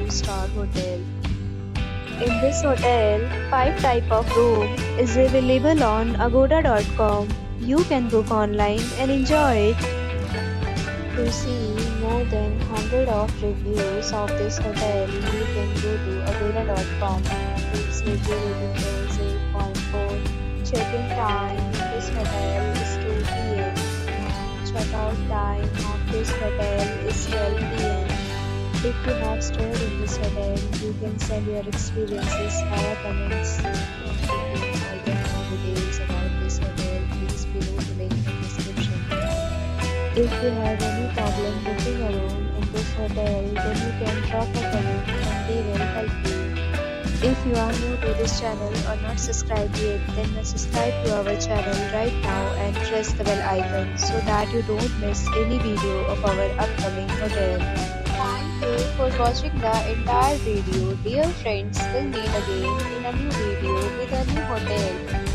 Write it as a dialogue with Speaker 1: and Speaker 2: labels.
Speaker 1: 5-star hotel. In this hotel, 5 type of room is available on agoda.com. You can book online and enjoy it. To see more than 100 of reviews of this hotel, you can go to agoda.com. Its review rating is 8.4. Check-in time in this hotel is 2 p.m. Check-out time of this hotel is 12 p.m. If you have stayed in this hotel, you can send your experiences via comments. If you want to know details about this hotel, please below the link in the description. If you have any problem booking a room in this hotel, then you can drop a comment and they will help you. If you are new to this channel or not subscribed yet, then subscribe to our channel right now and press the bell icon so that you don't miss any video of our upcoming hotel. Thank you for watching the entire video. Dear friends, we'll meet again in a new video with a new hotel.